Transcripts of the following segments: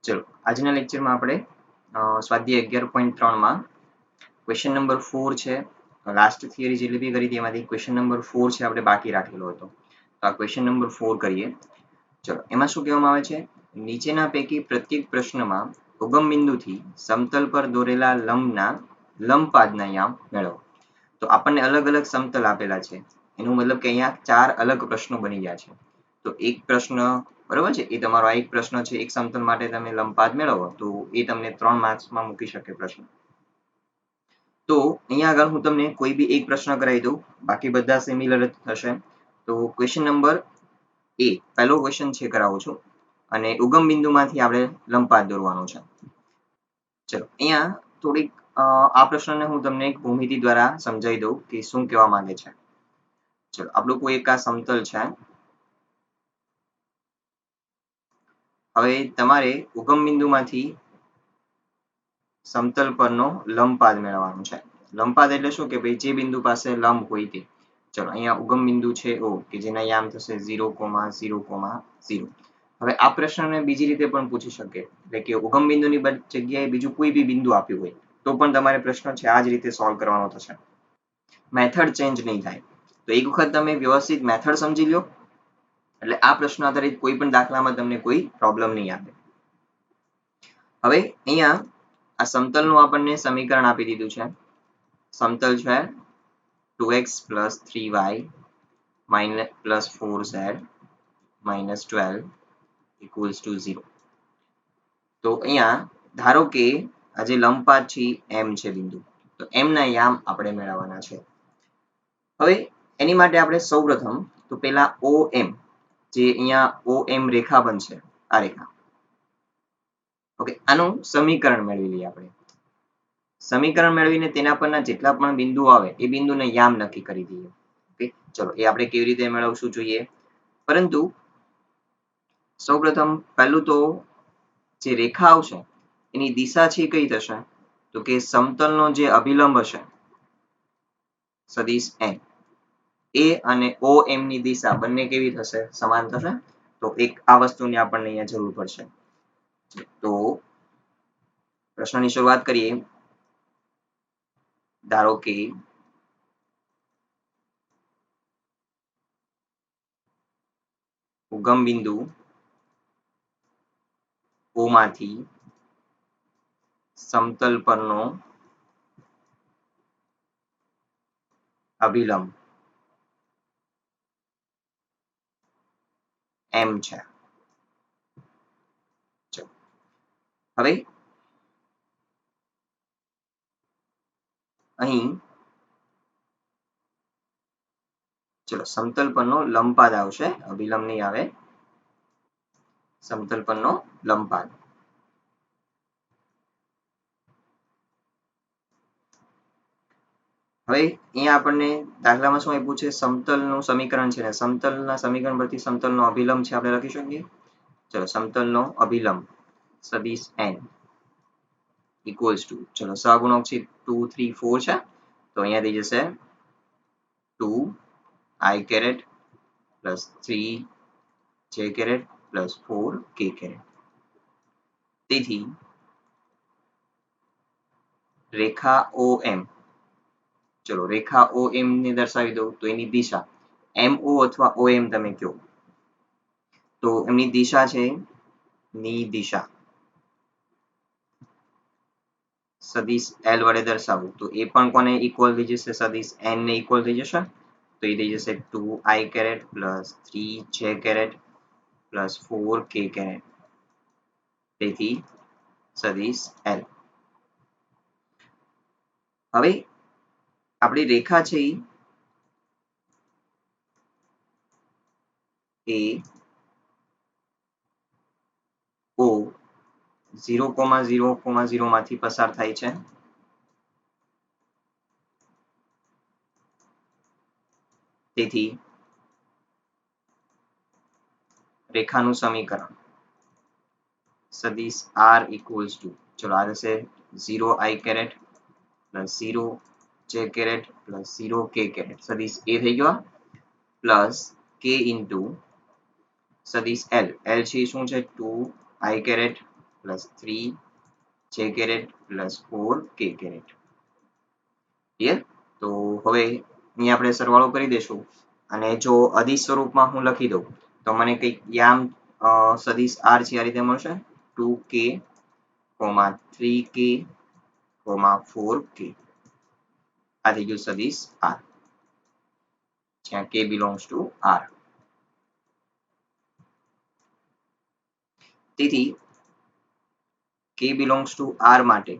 ચલો આજના લેક્ચરમાં આપણે સ્વાધ્યાય 11.3 માં ક્વેશ્ચન નંબર 4 છે. લાસ્ટ થિયરી જેટલી બી કરી તેમાંથી ક્વેશ્ચન નંબર 4 છે આપણે બાકી રાખેલો હતો. તો આ ક્વેશ્ચન નંબર 4 કરીએ. ચલો એમાં શું કહેવામાં આવે છે, નીચેના પૈકી પ્રત્યેક પ્રશ્નમાં ઉગમ બિંદુથી સમતલ પર દોરેલા લંબના લંબપાદના યામ મેળવો. તો આપણને અલગ અલગ સમતલ આપેલા છે, એનું મતલબ કે અહીંયા 4 અલગ પ્રશ્નો બની ગયા છે. તો એક પ્રશ્ન બરોબર છે, એ તમારો આ એક પ્રશ્ન છે, એક સમતલ માટે તમે લંબપાદ મેળવો તો એ તમને 3 માર્ક્સમાં મૂકી શકે પ્રશ્ન. તો અહીંયા આગળ હું તમને કોઈ બી એક પ્રશ્ન કરાવી દઉં, બાકી બધા સિમિલર જ થશે. તો ક્વેશ્ચન નંબર એ પહેલો ક્વેશ્ચન છે કરાવું છું અને ઉગમ બિંદુમાંથી આપણે લંબપાદ દોરવાનો છે. ચલો અહીંયા થોડીક આ પ્રશ્નને હું તમને એક ભૂમિતિ દ્વારા સમજાવી દઉં કે શું કહેવા માંગે છે. ચલો આપણું કોઈ એક આ સમતલ છે. હવે તમારે ઉગમ બિંદુમાંથી સમતલ પરનો લંબપાદ મેળવવાનો છે. લંબપાદ એટલે શું કે ભાઈ જે બિંદુ પાસે લંબ હોય તે. ચલો અહીંયા ઉગમ બિંદુ છે O કે જેના યામ થશે 0,0,0. હવે આ પ્રશ્નને બીજી રીતે પણ પૂછી શકે, એટલે કે ઉગમ બિંદુની જગ્યાએ બીજું કોઈ બી બિંદુ આપ્યું હોય તો પણ તમારે પ્રશ્ન છે આ જ રીતે સોલ્વ કરવાનો થશે. મેથડ ચેન્જ નહીં થાય. તો એક વખત તમે વ્યવસ્થિત મેથડ સમજી લો એટલે આ પ્રશ્ન આધારિત કોઈ પણ દાખલામાં તમને કોઈ પ્રોબ્લેમ નહીં આવે. હવે અહીંયા આ સમતલનું આપણને સમીકરણ આપી દીધું છે. સમતલ છે 2x + 3y + 4z - 12 = 0. તો અહીંયા ધારો કે આ જે લંબપાદ છે m છે બિંદુ, તો m ના યામ આપણે મેળવવાના છે. હવે એની માટે આપણે સૌપ્રથમ તો પેલા OM જે અહીંયા OM રેખા બનશે, આ રેખા. ઓકે, આનું સમીકરણ મેળવી લઈએ આપણે. સમીકરણ મેળવીને તેના પરના જેટલા પણ બિંદુઓ આવે એ બિંદુને યામ નક્કી કરી દઈએ. ઓકે, ચલો એ આપણે કેવી રીતે મેળવશું જોઈએ. પરંતુ સૌપ્રથમ પહેલું તો જે રેખા આવશે એની દિશા છે કઈ થશે, તો કે સમતલનો જે અભિલંબ હશે સદિશ n, એ અને OM ની દિશા બંને કેવી થશે, સમાન થશે. તો એક આ વસ્તુની આપણને અહીંયા જરૂર પડશે. તો પ્રશ્નની શરૂઆત કરીએ. ધારો કે ઉગમ બિંદુ O માંથી સમતલ પરનો અભિલંબ m છે. હવે અહીં ચલો સમતલ પરનો લંબપાદ આવશે, અભિલંબ નહીં આવે. સમતલ પરનો લંબપાદ. હવે અહીંયા આપણને દાખલામાં શું આપ્યું છે, સમતલનું સમીકરણ છે ને સમતલના સમીકરણ પરથી સમતલનો અભિલંબ છે આપણે લખી શકીએ. ચલો સમતલનો અભિલંબ સદિશ n equals to, ચલો સહગુણક છે 2, 3, 4 છે, તો અહીંયા થઈ જશે 2i caret plus 3j caret plus 4k caret. તેથી રેખા OM, ચલો રેખા OM ને દર્શાવી દઉં તો એની દિશા MO અથવા OM તમે કહો, તો એમની દિશા છે ની દિશા સદિશ L વડે દર્શાવું તો એ પણ કોને ઇક્વલ થઈ જશે, સદિશ n ને ઇક્વલ થઈ જશે. તો એ થઈ જશે 2i caret plus 3j caret plus 4k caret. તેથી સદિશ L. હવે આપણી રેખા છે એ O 0,0,0 માંથી પસાર થાય છે. તેથી રેખાનું સમીકરણ સદિશ R equals to, ચલો આ થશે 0i caret plus 0j caret plus 0k caret, સદિશ A થઈ ગયો, પ્લસ k into સદિશ L. L છે શું છે 2i caret પ્લસ 3 જે કેરેટ પ્લસ 4 કે કેરેટ. ક્લિયર? તો હવે અહીં આપણે સરવાળો કરી દઈશું અને જો અદિશ સ્વરૂપમાં હું લખી દઉં તો મને કંઈક યામ સદિશ r છે આ રીતે મળશે 2k, 3k, 4k. આ થઈ ગયું સદિશ r જ્યાં k belongs to r. તેથી k belongs to r માટે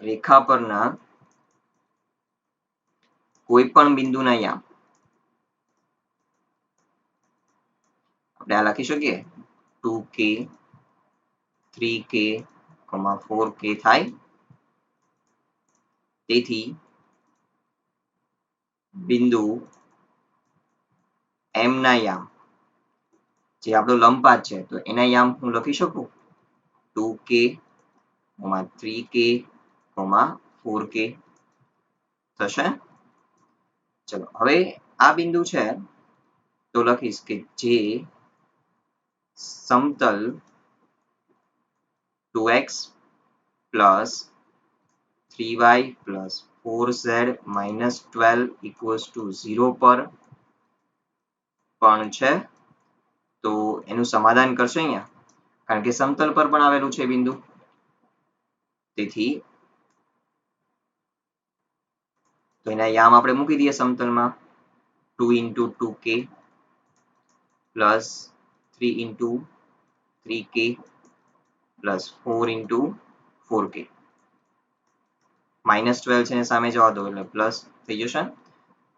રેખા પરના કોઈ પણ બિંદુના યામ આપણે આ લખી શકીએ 2k, 3k, 4k થાય. તેથી બિંદુ m ના યામ જે આપણો લંબપાત છે તો એના યામ હું લખી શકું 2k, 3k, 4k થશે. ચલો હવે આ બિંદુ છે તો લખીશ કે જે સમતલ 2x plus 3y plus 4z minus 12 equals to 0 પર પણ છે. તો એનું સમાધાન કરશે અહીંયા કારણ કે સમતલ પર પણ આવેલું છે બિંદુ. તેથી તો એના યામ આપણે મૂકી દઈએ સમતલમાં 2 into 2k plus 3 into 3k plus 4 into 4k. -12 છે સામે જવા દો એટલે પ્લસ થઈ જશે.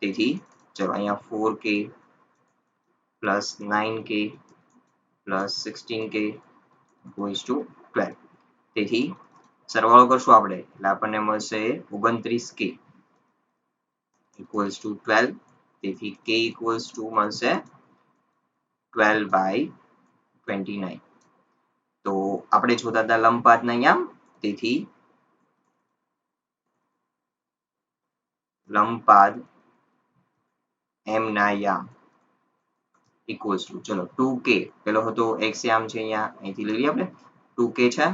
તેથી ચલો અહીંયા 4k plus 9k plus 16k goes to 12. તેથી સરવાળો કરશું આપણે એટલે આપણને મળશે 29k equals to 12. તેથી k equals to મળશે 12/29. તો આપણે જોતા હતા લંબપાતના યામ તેથી લંબપાદ m ના યામ equals to ચલો 2k પેલો હતો x યામ છે અહીંયા અહીંથી લઈ લઈએ આપણે 2k છે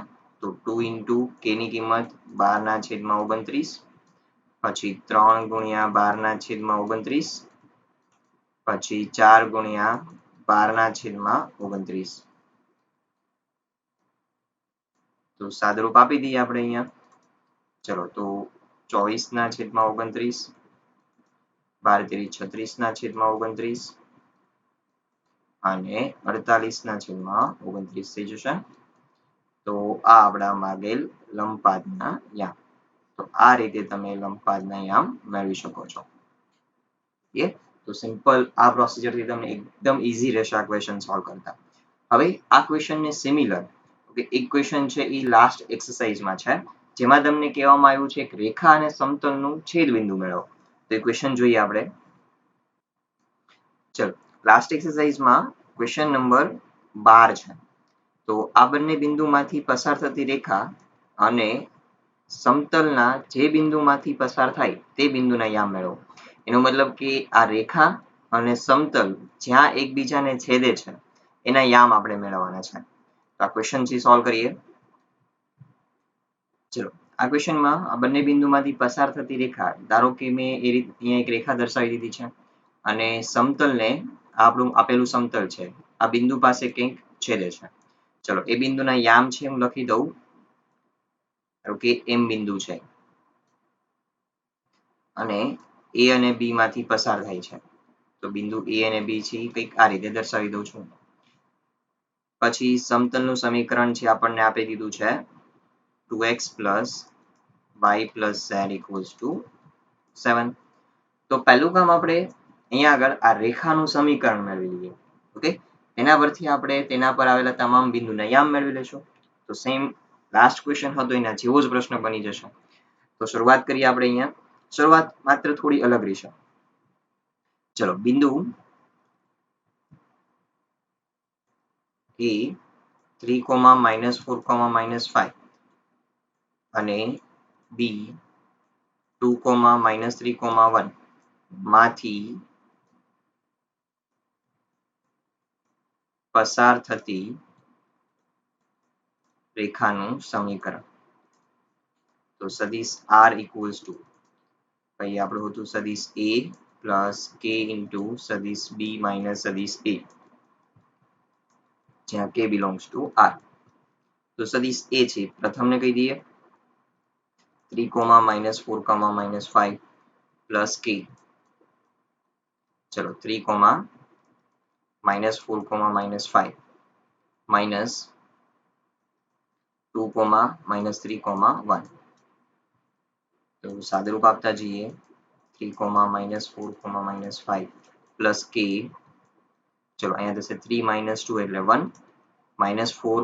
તો 2 into k ની કિંમત 12/29 પછી 3 ગુણ્યા 12/29 પછી 4 ગુણ્યા 12/29. તો સાદુરૂપ આપી દઈએ આપણે અહીંયા. ચલો તો 24/29 12 તેરી 36/29 અને 48/29 થઈ જશે. તો આ આપણા માગેલ લંબપાદના યામ. તો આ રીતે તમે લંબપાદના યામ મેળવી શકો છો. તો સિમ્પલ આ પ્રોસિજર થી તમને એકદમ ઈઝી રહેશે આ ક્વેશ્ચન સોલ્વ કરતા. હવે આ ક્વેશ્ચન ને સિમિલર એક ક્વેશ્ચન છે એ લાસ્ટ એક્સરસાઇઝમાં છે જેમાં તમને કહેવામાં આવ્યું છે કે રેખા અને સમતલનું છેદ બિંદુ મેળવો. તો એ ક્વેશ્ચન જોઈએ આપણે. ચલો લાસ્ટ એક્સરસાઇઝમાં ક્વેશ્ચન નંબર 12 છે. તો આ બંને બિંદુમાંથી પસાર થતી રેખા અને સમતલના જે બિંદુમાંથી પસાર થાય તે બિંદુના યામ મેળવો. એનો મતલબ કે આ રેખા અને સમતલ જ્યાં એકબીજાને છેદે છે એના યામ આપણે મેળવવાના છે. તો આ ક્વેશ્ચન થી સોલ્વ કરીએ. ચલો આ ક્વેશ્ચનમાં આ બંને બિંદુમાંથી પસાર થતી રેખા ધારો કે મેં અહીંયા એક રેખા દર્શાવી દીધી છે અને સમતલને આપણું આપેલું સમતલ છે આ બિંદુ પાસે કંઈક છેદે છે. ચલો એ બિંદુના યામ છે હું લખી દઉં. ધારો કે m બિંદુ છે અને a અને b માંથી પસાર થાય છે. તો બિંદુ a અને b છે એ કંઈક આ રીતે દર્શાવી દઉં છું. પછી સમતલનું સમીકરણ છે આપણને આપી દીધું છે 2x plus y plus z equals to 7. તો પહેલું કામ આપણે અહીંયા આગળ આ રેખાનું સમીકરણ મેળવી લઈએ. ઓકે એના પરથી આપણે તેના પર આવેલા તમામ બિંદુના યામ મેળવી લઈશું. તો સેમ લાસ્ટ ક્વેશ્ચન હતો એના જેવો જ પ્રશ્ન બની જશે. તો શરૂઆત કરીએ આપણે અહીંયા. શરૂઆત માત્ર થોડી અલગ રહેશે. ચલો બિંદુ a 3, -4, -5 અને b 2, -3, 1 માંથી પસાર થતી રેખાનું સમીકરણ. તો સદિશ r equals to ભાઈ આપણું હતું સદિશ a plus k into સદિશ b minus સદિશ a, જ્યાં k belongs to r. તો સદિશ a છે પ્રથમને કહી દઈએ 3, -4, -5 plus k. ચલો 3, -4, -5 minus 2, -3, 1. તો સાદુરૂપ આપતા જઈએ 3, -4, -5 plus k. ચલો અહીંયા થશે 3 - 2 એટલે 1, -4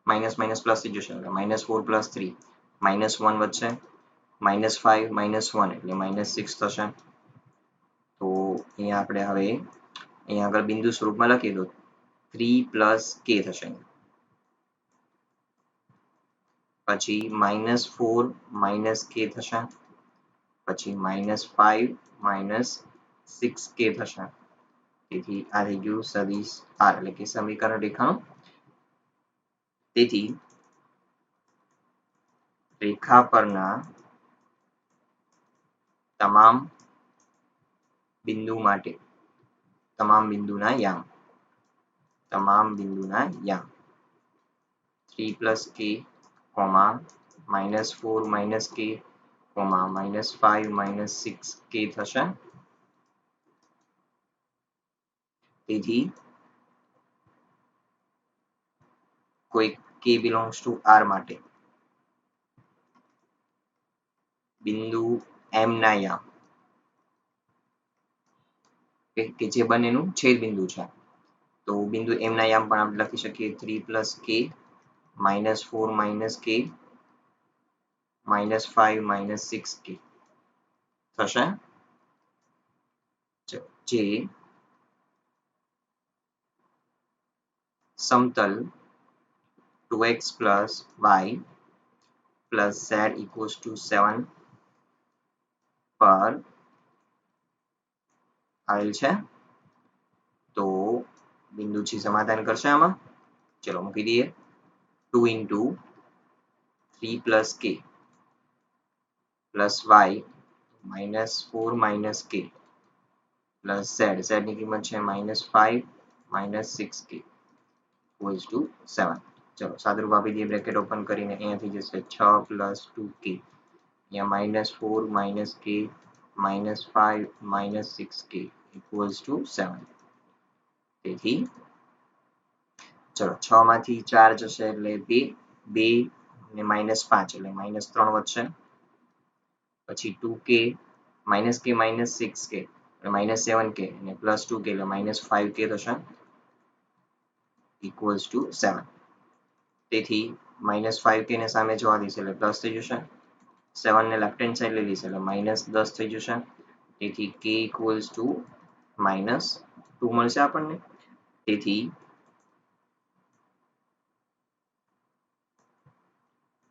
માઇનસ પ્લસ થઈ જશે એટલે -4 + 3 -1 વચ્ચે, -5 -1 એટલે -6 થશે. તો અહીંયા આપણે હવે અહીંયા આગળ બિંદુ સ્વરૂપમાં લખી દો 3 + k થશે. પછી -4 - k થશે, પછી -5 - 6k થશે. તેથી આ થઈ ગયું સદિશ r એટલે કે સમીકરણ રેખાનું. તેથી રેખા પરના તમામ બિંદુ માટે તમામ બિંદુના યામ 3 + k, -4 - k, -5 - 6k થશે. તેથી કોઈ k belongs to r માટે બિંદુ m ના યામ કે જે બંનેનું છેદ બિંદુ છે. તો બિંદુ m ના યામ પણ આપણે લખી શકીએ 3 + k, -4 - k, -5 - 6k થશે. જે સમતલ 2x + y + z = 7 પર આવેલ છે. તો બિંદુથી સમાધાન કરશે આમાં. ચલો મૂકી દઈએ 2 × 3 + k + y -4 - k + z ની કિંમત છે -5 - 6k = 7. ચલો સાદુરૂપ આપી દઈએ બ્રેકેટ ઓપન કરીને અહીંયા થઈ જશે 6 + 2k, અહીંયા -4 - k -5 - 6k = 7. તેથી ચલો 6 માંથી 4 જશે એટલે 2, 2 ને -5 એટલે -3 વધશે. પછી 2k -k -6k એટલે -7k અને +2k એટલે -5k થશે = 7. તેથી -5k ને સામે જવા દઈશ એટલે પ્લસ થઈ જશે. 7 ને લેફ્ટ હેન્ડ સાઈડ લઈ લઈશ એટલે -10 થઈ જશે. તેથી k = -2 મળશે આપણને. તેથી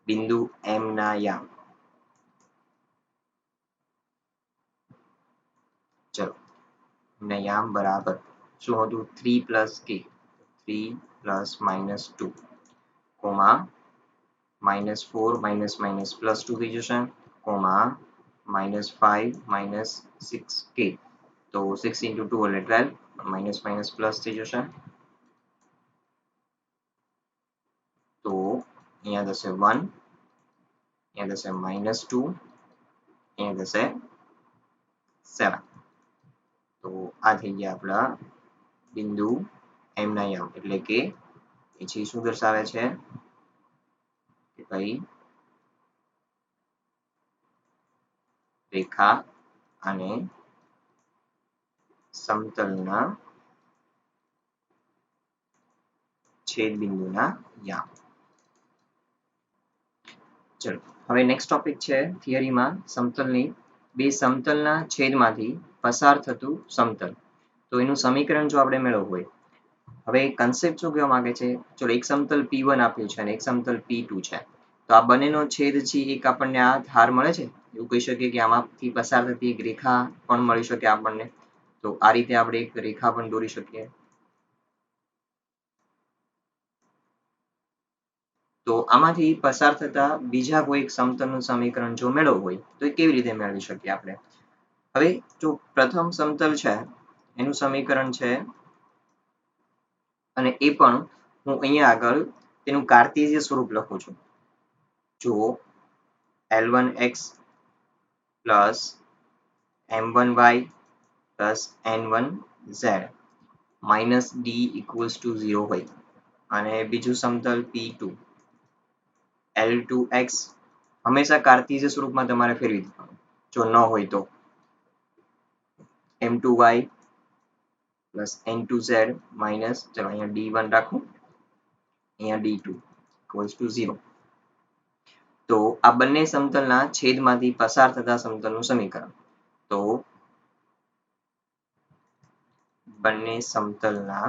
બિંદુ m ના યામ ચલો ના યામ બરાબર શું હતું 3 + k, 3 + -2, -4 +2 થઈ જશે, -5 - 6k. તો 6 × 2 એટલે 12, પ્લસ થઈ જશે. તો અહીંયા થશે 1, અહીંયા થશે -2, અહીંયા થશે 7. તો આ થઈ ગયા આપણા બિંદુ m ના યામ એટલે કે એ છે શું દર્શાવે છે કે ભાઈ રેખા અને સમતલના છેદ બિંદુના યામ. ચલો હવે નેક્સ્ટ ટોપિક છે થિયરીમાં સમતલની બે સમતલના છેદમાંથી પસાર થતું સમતલ. તો એનું સમીકરણ જો આપણે મેળવવું હોય, હવે કન્સેપ્ટ શું કહેવા માંગે છે, ચલો એક સમતલ P1 આપ્યું છે અને એક સમતલ P2 છે. તો આ બંનેનો છેદ છે એક આપણને આ ધાર મળે છે, એવું કહી શકીએ કે આમાંથી પસાર થતી એક રેખા પણ મળી શકે આપણને. તો આ રીતે આપણે એક રેખા પણ દોરી શકીએ. તો આમાંથી પસાર થતા બીજા કોઈ સમતલનું સમીકરણ જો મેળવવું હોય તો એ કેવી રીતે મેળવી શકીએ આપણે? હવે જો પ્રથમ સમતલ છે એનું સમીકરણ છે, અને એ પણ હું અહીંયા આગળ તેનું કાર્ટેશિયન સ્વરૂપ લખું છું. જુઓ, L1x plus M1y plus N1z minus D equals to 0 હોય, અને બીજું સમતલ P2 L2x હંમેશા કાર્ટેશિયન સ્વરૂપમાં તમારે ફેરવી દેવાનું જો ન હોય તો, M2y plus N2z minus, ચલો અહીંયા D1 રાખું, અહીંયા D2 equals to 0. તો આ બંને સમતલના છેદમાંથી પસાર થતા સમતલનું સમીકરણ. તો બંને સમતલના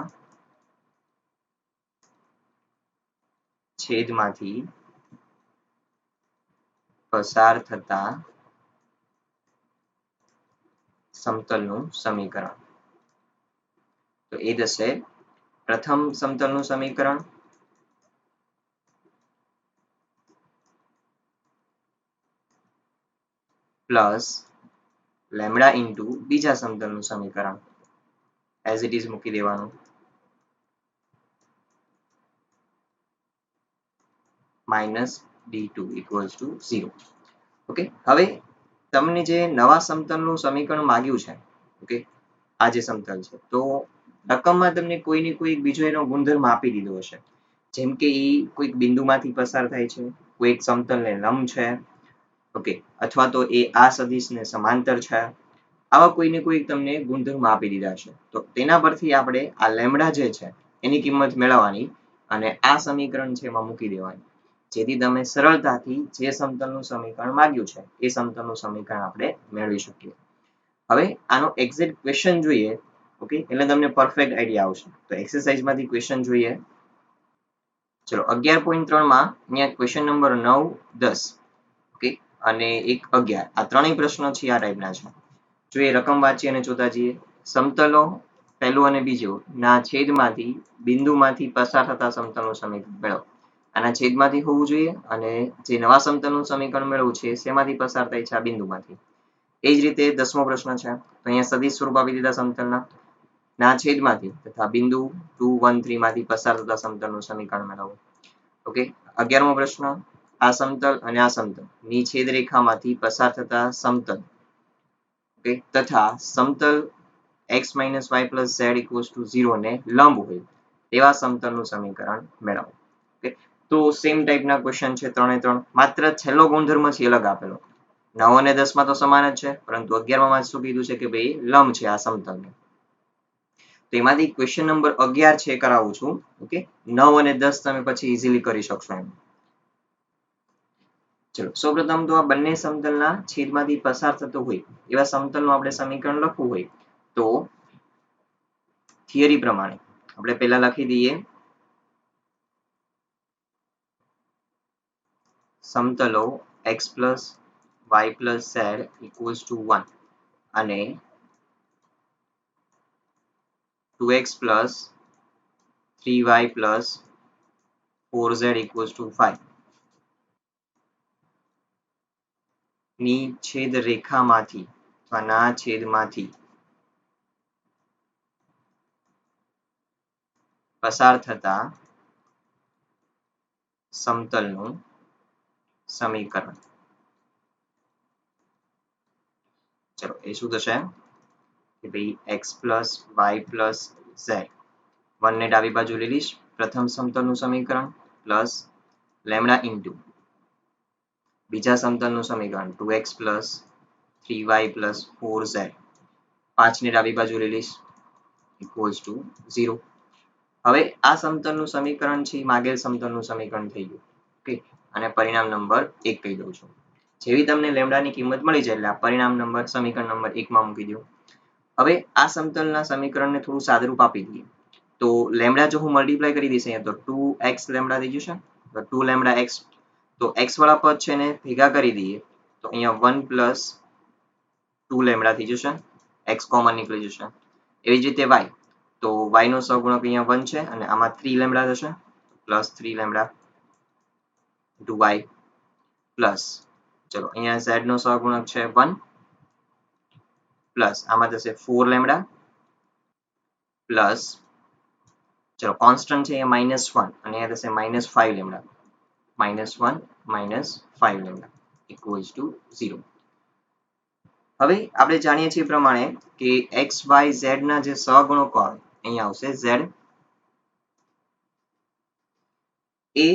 છેદમાંથી પસાર થતા સમતલનું સમીકરણ. તો એ થશે પ્રથમ સમતલનું સમીકરણ પ્લસ લેમડા ઇન્ટુ બીજા સમતલનું સમીકરણ, એઝ ઇટ ઇઝ મૂકી દેવાનું, minus D2 equals to 0. Okay, હવે તમને જે નવા સમતલનું સમીકરણ માંગ્યું છે, ઓકે, આ જે સમતલ છે, તો રકમમાં તમને કોઈને કોઈ બીજો એનો ગુણધર્મ આપી દીધો હશે, જેમ કે એ કોઈક બિંદુમાંથી પસાર થાય છે, કોઈ એક સમતલને લંબ છે, ઓકે, અથવા તો એ આ સદિશને સમાંતર છે, આવા કોઈને કોઈ તમને ગુણધર્મ આપી દીધા છે. તો તેના પરથી આપણે આ લેમડા જે છે એની કિંમત મેળવવાની અને આ સમીકરણ છે એમાં મૂકી દેવાની, જેથી તમે સરળતાથી જે સમતલનું સમીકરણ માંગ્યું છે એ સમતલનું સમીકરણ આપણે મેળવી શકીએ. હવે આનો એક્ઝેક્ટ ક્વેશ્ચન જોઈએ, ઓકે, એટલે તમને પરફેક્ટ આઈડિયા આવશે. તો એક્સરસાઇઝમાંથી ક્વેશ્ચન જોઈએ. ચલો 11.3 માં અહીંયા ક્વેશ્ચન નંબર 9, 10, ઓકે, અને 1, 11 આ ત્રણેય પ્રશ્નો છે આ ટાઈપના છે. જો એ રકમ વાંચીએ અને જોતા જઈએ. સમતલો પહેલું અને બીજું ના છેદમાંથી બિંદુમાંથી પસાર થતા સમતલનું સમીકરણ મેળવો. આના છેદમાંથી હોવું જોઈએ, અને જે નવા સમતલનું સમીકરણ મેળવવું છે શેમાંથી પસાર થાય છે? આ બિંદુમાંથી. એ જ રીતે 10મો પ્રશ્ન છે, તો અહીંયા સદિશ સ્વરૂપ આપી દીધા સમતલના, ના છેદમાંથી તથા બિંદુ 2, 1, 3 માંથી પસાર થતા સમતલનું સમીકરણ મેળવો. ઓકે, 11મો પ્રશ્ન, આ સમતલ અને આ સમતલ ની છેદ રેખામાંથી પસાર થતા સમતલ, ઓકે, તથા સમતલ x minus y plus z equals to 0 ને લંબ હોય તેવા સમતલનું સમીકરણ મેળવો. ઓકે, તો સેમ ટાઈપના ક્વેશ્ચન છે ત્રણે ત્રણ, માત્ર છેલ્લો ગુણધર્મ છે અલગ આપેલો. 9 અને 10 માં તો સમાન જ છે, પરંતુ 11 માં શું કીધું છે કે ભાઈ લંબ છે આ સમતલને. તો એમાંથી ક્વેશ્ચન નંબર 11 છે કરાવું છું. ઓકે, 9 અને 10 તમે પછી ઇઝીલી કરી શકશો એમ. ચલો, સૌપ્રથમ તો આ બંને સમતલના છેદમાંથી પસાર થતો હોય એવા સમતલનું આપણે સમીકરણ લખવું હોય તો થિયરી પ્રમાણે આપણે પહેલા લખી દઈએ સમતલો x plus y plus z equals to 1 અને 2x plus 3y plus 4z equals to 5 ની છેદ રેખામાંથી અથવા ના છેદમાંથી પસાર થતા સમતલનું સમીકરણ. ચલો, એ શું થશે કે ભાઈ x plus y plus z, 1 ને ડાબી બાજુ લઈ લઈશ, પ્રથમ સમતલનું સમીકરણ પ્લસ લેમડા ઇન્ટુ બીજા સમતલનું સમીકરણ 2x plus 3y plus 4z, 5 ને ડાબી બાજુ લઈ લઈશ, equals to 0. હવે આ સમતલનું સમીકરણ છે માગેલ સમતલનું સમીકરણ થઈ ગયું. ઓકે, અને પરિણામ નંબર 1 કહી દઉં છું. જેવી તમને લેમડાની કિંમત મળી જાય એટલે આ પરિણામ નંબર સમીકરણ નંબર 1 માં મૂકી દો. હવે આ સમતલના સમીકરણને થોડું સાદુરૂપ આપી દઈએ. તો લેમડા જો હું મલ્ટીપ્લાય કરી દઈશ અહીંયા તો 2x લેમડા થઈ જશે, તો 2 લેમડા x, તો x વાળા પદ છે ને ભેગા કરી દઈએ તો અહીંયા 1 plus 2 લેમડા થઈ જશે, x કોમન નીકળી જશે. એવી જ રીતે y, તો y નો સહગુણક અહીંયા 1 છે અને આમાં 3 લેમડા થશે, plus 3 lambda. Into y plus ચલો અહીંયા z નો સહગુણક છે 1 પ્લસ આમાં થશે 4 લેમ્ડા પ્લસ ચલો કોન્સ્ટન્ટ છે એ -1 અને અહીંયા થશે -5 લેમ્ડા -1 -5 લેમ્ડા ઇક્વલ્સ ટુ 0. હવે આપણે જાણીએ છીએ પ્રમાણે કે x y z ના જે સહગુણકો આવે અહીંયા આવશે z એ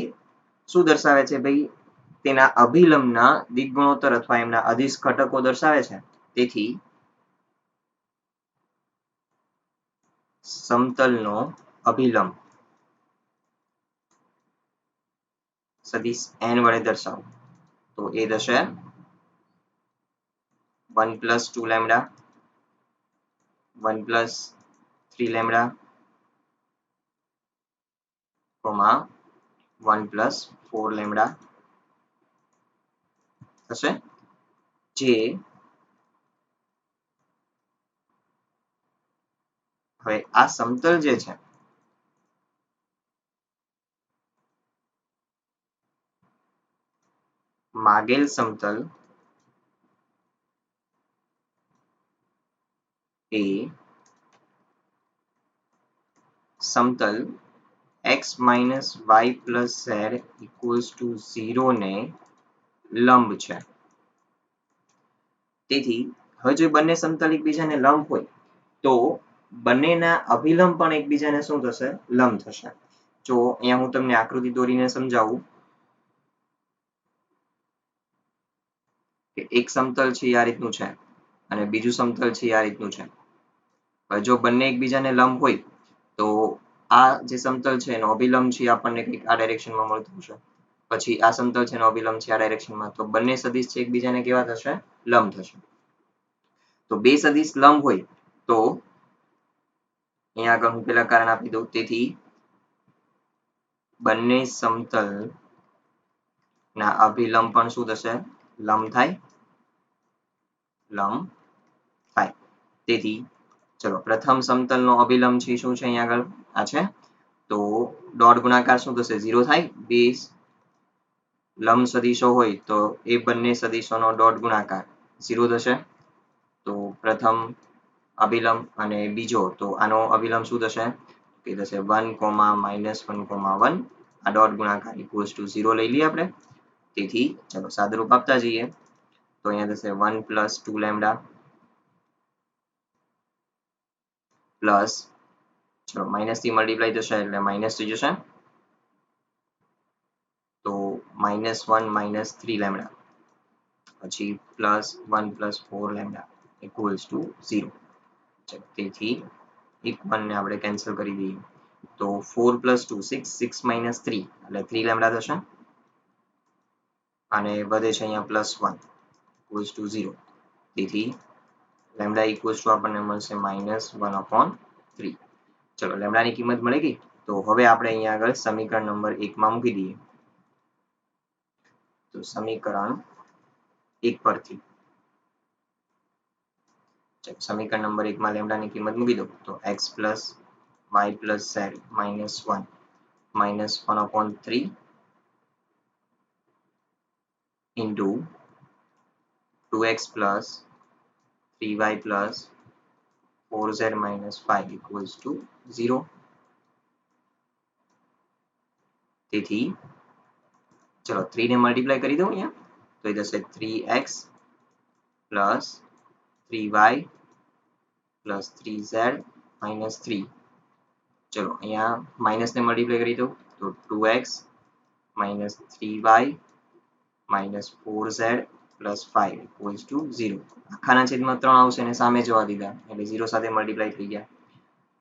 શું દર્શાવે છે ભાઈ તેના અભિલંબના દિગ્ગુણોત્તર અથવા એમના અદિશ ઘટકો દર્શાવે છે તેથી સમતલનો અભિલંબ સદિશ n વડે દર્શાવો તો એ થશે 1 + 2 લેમ્ડા 1 + 3 લેમ્ડા 1 + 4 લેમ્ડા થશે જે હવે આ સમતલ જે છે માગેલ સમતલ એ સમતલ x - y + z = 0 ને લંબ છે. તેથી હવે જો બંને સમતલ એકબીજાને લંબ હોય તો બંનેના અભિલંબ પણ એકબીજાને શું થશે લંબ થશે. જો અહીંયા હું તમને આકૃતિ દોરીને સમજાવું કે એક સમતલ છે આ રીતનું છે અને બીજું સમતલ છે આ રીતનું છે. જો બંને એકબીજાને લંબ હોય તો આ જે સમતલ છે એનો અભિલંબ છે આપણને કંઈક આ ડાયરેક્શનમાં મળતું હશે. પછી આ સમતલ છે એનો અભિલંબ છે આ ડાયરેક્શનમાં તો બંને સદિશ છે એકબીજાને કેવા થશે લંબ થશે. તો બે સદિશ લંબ હોય તો અહીંયા આગળ હું પેલા કારણ આપી દઉં તેથી બંને સમતલ ના અભિલંબ પણ શું થશે લંબ થાય તેથી ચલો પ્રથમ સમતલનો અભિલંબ છે શું છે અહીંયા આગળ આ છે તો ડોટ ગુણાકાર શું થશે 0 થાય બે લંબ સદિશો હોય તો એ બંને સદિશોનો ડોટ ગુણાકાર 0 થશે તો પ્રથમ અભિલંબ અને બીજો તો આનો અભિલંબ શું થશે કે થશે 1, -1, 1 આ ડોટ ગુણાકાર ઇક્વલ્સ ટુ 0 લઈ લઈએ આપણે તેથી ચલો સાદુરૂપ આપતા જઈએ તો અહીંયા થશે 1 + 2 લેમ્ડા પ્લસ ચલો માઇનસ થી મલ્ટીપ્લાય થશે એટલે માઇનસ થઈ જશે તો -1 - 3 લેમ્ડા પછી +1 + 4 લેમ્ડા ઇક્વલ્સ ટુ 0. તેથી એક 1 ને આપણે કેન્સલ કરી દઈએ તો 4 + 2 6 6 - 3 એટલે 3 લેમ્ડા થશે અને વધે છે અહીંયા +1 ઇક્વલ્સ ટુ 0 તેથી લેમ્ડા ઇક્વલ્સ ટુ આપણને મળશે -1/3. ચલો લેમ્ડાની કિંમત મળી ગઈ તો હવે આપણે અહીંયા આગળ સમીકરણ નંબર 1 માં મૂકી દઈએ તો સમીકરણ 1 પરથી સમીકરણ નંબર 1 માં લેમ્ડાની કિંમત મૂકી દો તો x + y + z - 1 -1/3 into 2x plus 3y plus 4z minus 5 equals to 0. તેથી ચલો 3 ને મલ્ટીપ્લાય કરી દઉં અહીંયા તો એ થશે 3x plus 3y plus 3z minus 3. ચલો અહીંયા માઇનસ ને મલ્ટીપ્લાય કરી દઉં તો 2x minus 3y minus 4z plus 5 equals to 0. આખાના છેદમાં 3 આવશે અને સામે જવા દીધા એટલે 0 સાથે મલ્ટીપ્લાય થઈ ગયા.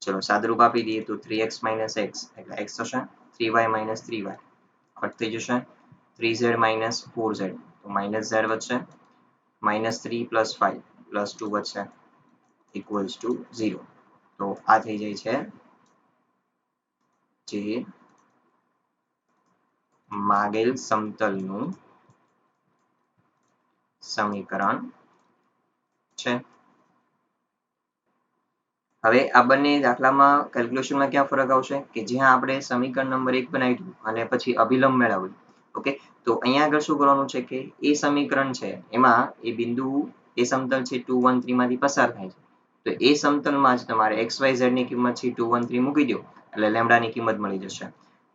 ચલો સાદુરૂપ આપી દઈએ તો 3x minus x એટલે x થશે 3y minus 3y કટ થઈ જશે 3z minus 4z તો minus z વધશે -3 plus 5 plus 2 વધશે equals to 0. તો આ થઈ જાય છે જે માગેલ સમતલનું સમીકરણ છે. હવે આ બંને દાખલામાં કેલ્ક્યુલેશનમાં ક્યાં ફરક આવશે કે જ્યાં આપણે સમીકરણ નંબર 1 બનાવ્યું અને પછી અભિલંબ મેળવ્યું ઓકે તો અહીંયા આગળ શું કરવાનું છે કે એ સમીકરણ છે એમાં એ બિંદુ એ સમતલ છે 2 1 3 માંથી પસાર થાય છે. તો એ સમતલમાં જ તમારે xyz ની કિંમત છે 2 1 3 મૂકી દો એટલે લેમ્ડાની કિંમત મળી જશે.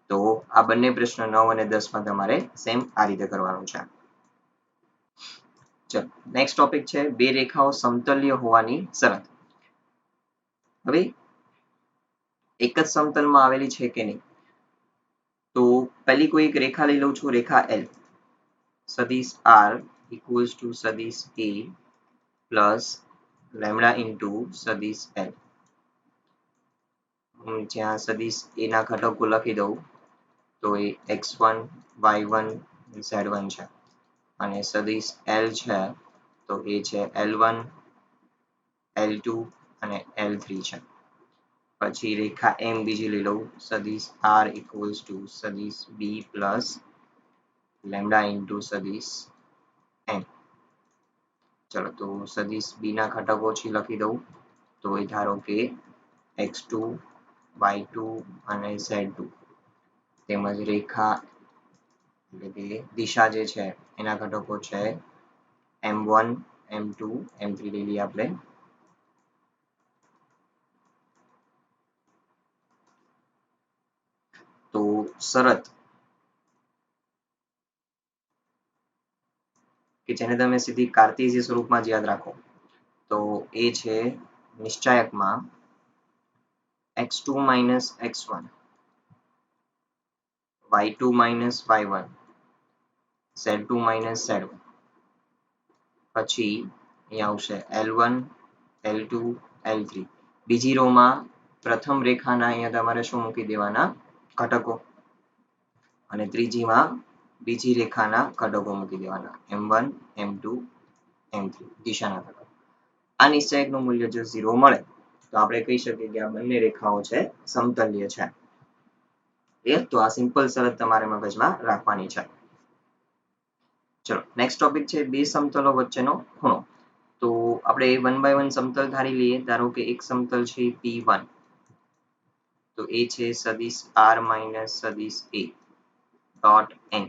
તો આ બંને પ્રશ્ન 9 અને 10 માં તમારે સેમ આ રીતે કરવાનું છે. ચલો નેક્સ્ટ ટોપિક છે બે રેખાઓ સમતલ્ય હોવાની શરત. હવે એક જ સમતલમાં આવેલી છે કે નહીં. તો પહેલી કોઈ એક રેખા લઈ લઉં છું, રેખા L. સદિશ R equals to સદિશ A plus લેમ્ડા into સદિશ L. જ્યાં સદિશ A ના ઘટકો લખી દઉં તો એ x1 y1 z1 છે અને સદિશ L છે તો એ છે L1 L2 અને L3 છે. પછી રેખા M બીજી લઈ લઉં, સદિશ R equals to સદિશ B plus લેમ્ડા into સદિશ M. ચલો તો સદિશ B ના ઘટકો છે લખી દઉં તો એ ધારો કે x2 y2 અને z2 તેમજ રેખા એટલે કે દિશા જે છે એના ઘટકો છે m1 m2 m3 લઈ લઈએ આપણે. તો શરત કે જેને તમે સીધી કાર્ટેશિયન સ્વરૂપમાં જ યાદ રાખો તો એ છે નિશ્ચાયકમાં x2 minus x1 y2 minus y1 z2 minus z1 પછી અહીંયા આવશે L1 L2 L3. બીજી રોમાં પ્રથમ રેખાના અહીંયા તમારે શું મૂકી દેવાના ઘટકો અને ત્રીજીમાં બીજી રેખાના ઘટકો મૂકી દેવાના m1 m2 m3 દિશાના ઘટકો. આ નિશ્ચયકનું મૂલ્ય જો 0 મળે તો આપણે કહી શકીએ કે આ બંને રેખાઓ છે સમતલ્ય છે. તો આ સિમ્પલ શરત તમારે મગજમાં રાખવાની છે. ચલો નેક્સ્ટ ટોપિક છે બે સમતલો વચ્ચેનો ખૂણો. તો આપણે 1 by 1 સમતલ ધારી લઈએ. ધારો કે એક સમતલ છે P1 તો એ છે સદિશ R minus સદિશ A dot n.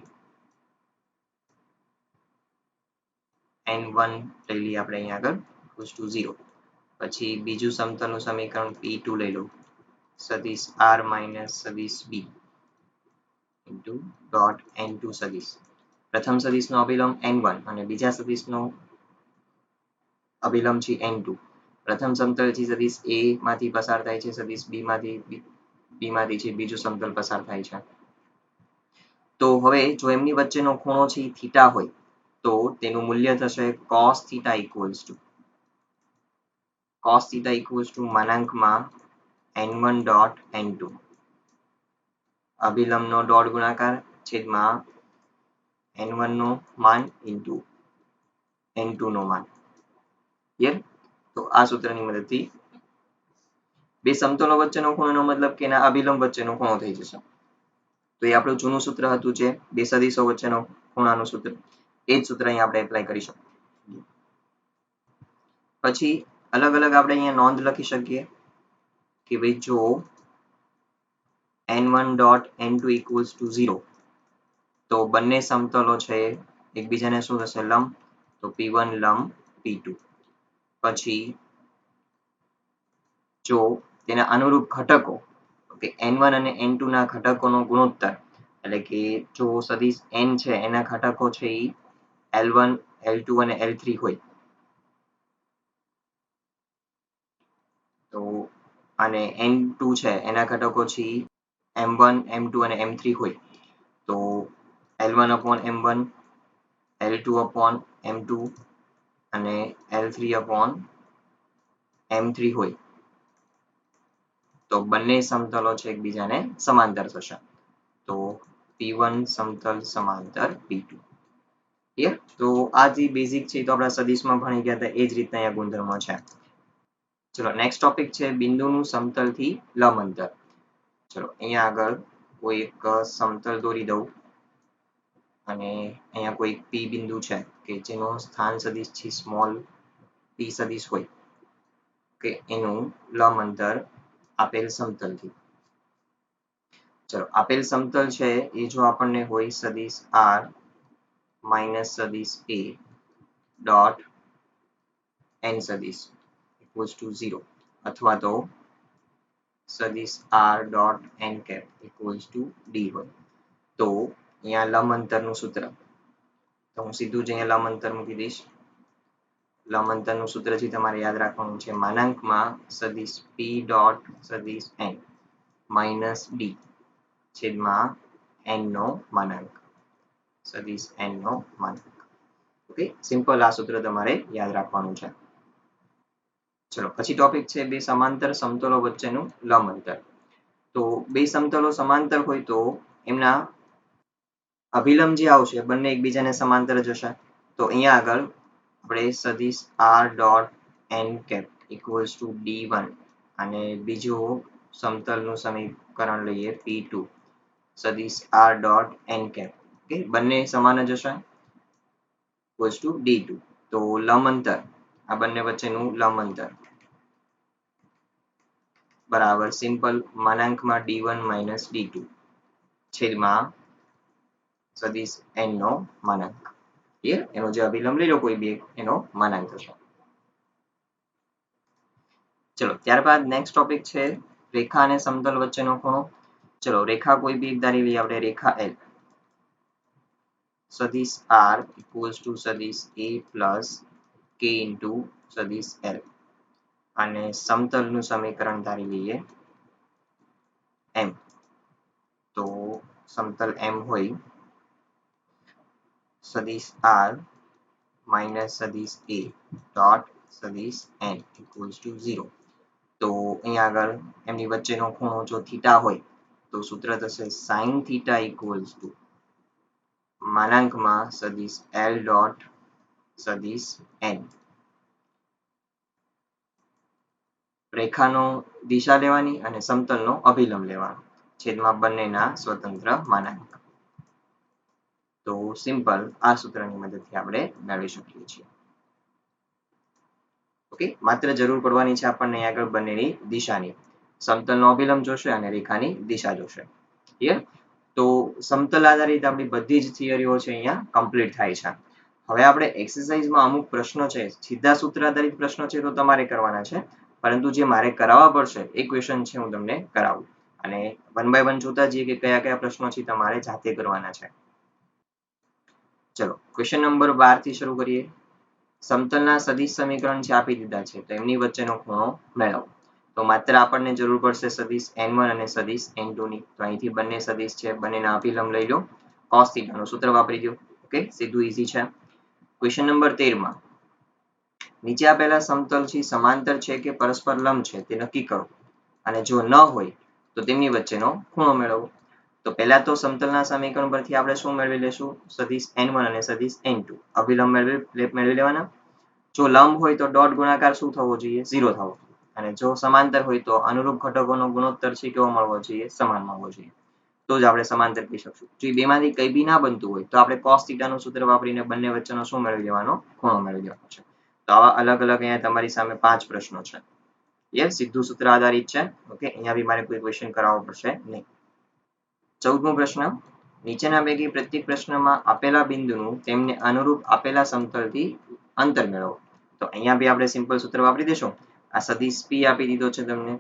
n1 લઈ લઈએ આપણે અહીંયા આગળ equals to 0. પછી બીજું સમતલનું સમીકરણ P2 લઈ લઉં, સદિશ R minus સદિશ B into dot n2 સદિશ. પ્રથમ સદિશનો અભિલંબ n1 અને બીજા સદિશનો અભિલંબ છે n2. પ્રથમ સમતલથી સદિશ A માંથી પસાર થાય છે, સદિશ B માંથી છે બીજું સમતલ પસાર થાય છે. તો હવે જો એમની વચ્ચેનો ખૂણો છે થીટા હોય તો તેનું મૂલ્ય થશે cos theta equals to માનાંકમાં n1 dot n2 અભિલંબનો ડોટ ગુણાકાર છેદમાં n1 નો માન into n2 નો માન. ક્લિયર? તો આ સૂત્રની મદદથી બે સમતલો વચ્ચેનો ખૂણોનો મતલબ કે એના અભિલંબ વચ્ચેનો ખૂણો થઈ જશે. તો એ આપણું જૂનું સૂત્ર હતું જે બે સદિશો વચ્ચેનો ખૂણાનું સૂત્ર, એ જ સૂત્ર અહીં આપણે એપ્લાય કરી શકીએ. પછી અલગ અલગ આપણે અહીંયા નોંધ લખી શકીએ કે ભાઈ જો n1 dot n2 equals to 0 તો બંને સમતલો છે એકબીજાને શું થશે લંબ, તો P1 લંબ P2. પછી જો તેના અનુરૂપ ઘટકો કે n1 અને n2 ના ઘટકોનો ગુણોત્તર એટલે કે જો સદિશ n છે એના ઘટકો છે ઈ L1 L2 અને L3 હોય તો અને n2 છે એના ઘટકો છે m1 m2 અને m3 હોય તો L1 upon m1 L2 upon m2 અને L3 upon m3 હોય તો બંને સમતલો છે એકબીજાને સમાંતર થશે. તો P1 સમતલ સમાંતર P2. ક્લિયર? તો આ જે બેઝિક છે તો આપણા સદિશમાં ભણી ગયા હતા એ જ રીતના અહીંયા ગુણધર્મો છે. ચલો નેક્સ્ટ ટોપિક છે બિંદુનું સમતલથી લંબ અંતર. ચલો અહીંયા આગળ કોઈ એક સમતલ દોરી દઉં અને અહીંયા કોઈ P બિંદુ છે કે જેનો સ્થાન સદિશ છે સ્મોલ p સદિશ હોય કે એનું લંબ અંતર આપેલ સમતલથી. ચલો આપેલ સમતલ છે એ જો આપણને હોય સદિશ R માઇનસ સદિશ a ડોટ n સદિશ ઇક્વલ્સ ટુ 0 અથવા તો સદિશ r dot n cap equals to d1. તો અહીંયા લંબ અંતરનું સૂત્ર, તો હું સીધું જ અહીંયા લંબ અંતર મૂકી દઈશ. લંબ અંતરનું સૂત્ર છે તમારે યાદ રાખવાનું છે માનાંકમાં સદિશ p ડોટ સદિશ n માઇનસ d છેદમાં n નો માનાંક, સદિશ n નો માનાંક. ઓકે, સિમ્પલ આ સૂત્ર તમારે યાદ રાખવાનું છે. ચલો પછી ટોપિક છે બે સમાંતર સમતલો વચ્ચેનું લંબ અંતર. તો બે સમતલો સમાંતર હોય તો એમના અભિલંબ જે આવશે બંને એકબીજાને સમાંતર જ હશે. તો અહીંયા આગળ આપણે સદિશ r dot n cap equals to d1 અને બીજું સમતલનું સમીકરણ લઈએ p2 સદિશ r dot n cap. Okay, બંને સમાન જ હશે ઇક્વલ્સ ટુ d2. તો લંબ અંતર આ બંને વચ્ચેનું લંબ અંતર બરાબર સિમ્પલ માનાંકમાં d1 માઇનસ d2 છેદમાં સદિશ n નો માનાંક. ક્લિયર? એનો જે અભિલંબ લઈ લો કોઈ બી એનો માનાંક થશે. ચલો ત્યારબાદ નેક્સ્ટ ટોપિક છે રેખા અને સમતલ વચ્ચેનો ખૂણો. ચલો રેખા કોઈ બી ધારી લઈએ આપણે, રેખા L સદિશ r ઇક્વલ્સ ટુ સદિશ a પ્લસ k ઇન્ટુ સદિશ L અને સમતલનું સમીકરણ ધારી લઈએ m. તો સમતલ m હોય સદિશ r માઇનસ સદિશ a ડોટ સદિશ n ઇક્વલ્સ ટુ 0. તો અહીંયા આગળ એમની વચ્ચેનો ખૂણો જો થીટા હોય તો સૂત્ર થશે sin થીટા ઇક્વલ્સ ટુ માનાંકમાં સદિશ l ડોટ સદિશ n. રેખાનો દિશા લેવાની અને સમતલનો અભિલંબ લેવાનો છેદમાં બંનેના સ્વતંત્ર માનાંક. તો સિમ્પલ આ સૂત્રની મદદથી આપણે મેળવી શકીએ છીએ. ઓકે, માત્ર જરૂર પડવાની છે આપણને અહીં આગળ બંનેની દિશાની. સમતલનો અભિલંબ જોશે અને રેખાની દિશા જોશે. ક્લિયર? તો સમતલ આધારિત આપણી બધી જ થિયરીઓ છે અહીંયા કમ્પ્લીટ થાય છે. હવે આપણે એક્સરસાઇઝમાં અમુક પ્રશ્નો છે સીધા સૂત્ર આધારિત પ્રશ્નો છે તો તમારે કરવાના છે, પરંતુ જે મારે કરાવવા પડશે એ ક્વેશ્ચન છે હું તમને કરાવું અને વન બાય વન જોતા જઈએ કે કયા કયા પ્રશ્નો છે તમારે જાતે કરવાના છે. ચલો ક્વેશ્ચન નંબર 12 થી શરૂ કરીએ. સમતલના સદિશ સમીકરણ જે આપી દીધા છે તો એમની વચ્ચેનો ખૂણો મેળવો. તો માત્ર આપણને જરૂર પડશે સદિશ n1 અને સદિશ n2 ની. તો અહીંથી બંને સદિશ છે બંનેના અભિલંબ લઈ લો, cos θ નું સૂત્ર વાપરી દો. ઓકે, સીધું ઈઝી છે. ક્વેશ્ચન નંબર 13 માં નીચે આપેલા સમતલથી સમાંતર છે કે પરસ્પર લંબ છે તે નક્કી કરો અને જો ન હોય તો તેમની વચ્ચેનો ખૂણો મેળવો. તો પહેલા તો સમતલના સમીકરણ પરથી આપણે શું મેળવી લેશું? સદિશ n1 અને સદિશ n2 અભિલંબ મેળવી લેવાના. જો લંબ હોય તો ડોટ ગુણાકાર શું થવો જોઈએ? 0 થવો. અને જો સમાંતર હોય તો અનુરૂપ ઘટકોનો ગુણોત્તર છે કેવો મળવો જોઈએ? સમાન મળવો જોઈએ. તો જ આપણે સમાંતર કહી શકશું. જો બેમાંથી કંઈ બી ના બનતું હોય તો આપણે cos θ નું સૂત્ર વાપરીને બંને વચ્ચેનો શું મેળવી લેવાનો? ખૂણો મેળવી લેવાનો છે. તો આવા અલગ અલગ અહીંયા તમારી સામે 5 પ્રશ્નો છે. યસ, સીધું સૂત્ર આધારિત છે. ઓકે, અહીંયા બી મારે કોઈ ક્વેશ્ચન કરાવવો પડશે નહીં. 14મો પ્રશ્ન, નીચેના પૈકી પ્રત્યેક પ્રશ્નમાં આપેલા બિંદુનું તેમને અનુરૂપ આપેલા સમતલથી અંતર મેળવો. તો અહીંયા બી આપણે સિમ્પલ સૂત્ર વાપરી દેશું. આ સદિશ p આપી દીધો છે તમને,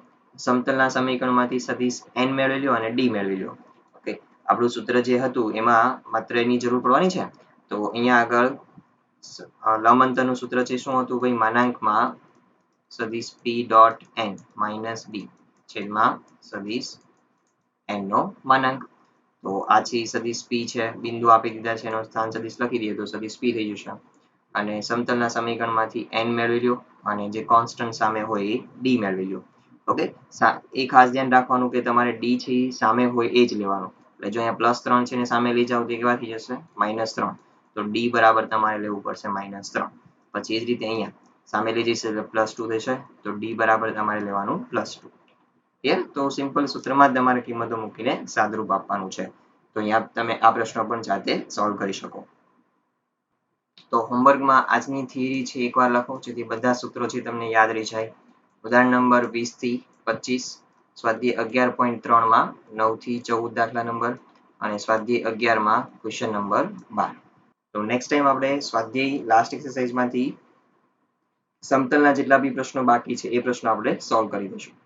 સમતલના સમીકરણમાંથી સદિશ n મેળવી લો અને d મેળવી લો. ઓકે, આપણું સૂત્ર જે હતું એમાં માત્ર એની જરૂર પડવાની છે. તો અહીંયા આગળ લંબ અંતરનું સૂત્ર છે શું હતું ભાઈ? માનાંકમાં સદિશ p dot n minus d છેદમાં સદિશ n નો માનાંક. તો આ છે સદિશ p છે, બિંદુ આપી દીધા છે એનો સ્થાન સદિશ લખી દઈએ તો સદિશ p થઈ જશે. અને સમતલના સમીકરણમાંથી n મેળવી લો અને જે કોન્સ્ટન્ટ સામે હોય એ d મેળવી લો. ઓકે, એ ખાસ ધ્યાન રાખવાનું કે તમારે d છે એ સામે હોય એ જ લેવાનું. એટલે જો અહીંયા +3 છે ને સામે લઈ જાવ તો કેવા થઈ જશે? -3. તો d બરાબર તમારે લેવું પડશે -3. પછી એ જ રીતે અહીંયા સામે લઈ જઈશ એટલે +2 થશે તો d બરાબર તમારે લેવાનું +2. ક્લિયર? તો સિમ્પલ સૂત્રમાં જ તમારે કિંમતો મૂકીને સાદુરૂપ આપવાનું છે. તો અહીંયા તમે આ પ્રશ્ન પણ જાતે સોલ્વ કરી શકો. તો હોમવર્કમાં આજની થિયરી છે એકવાર લખો જેથી બધા સૂત્રો છે તમને યાદ રહી જાય. ઉદાહરણ નંબર 20 થી 25, સ્વાધ્યાય 11.3 માં 9 થી 14 દાખલા નંબર અને સ્વાધ્યાય 11 માં ક્વેશ્ચન નંબર 12. તો નેક્સ્ટ ટાઈમ આપણે સ્વાધ્યાય લાસ્ટ એક્સરસાઇઝમાંથી સમતલના જેટલા બી પ્રશ્નો બાકી છે એ પ્રશ્નો આપણે સોલ્વ કરી દઈશું.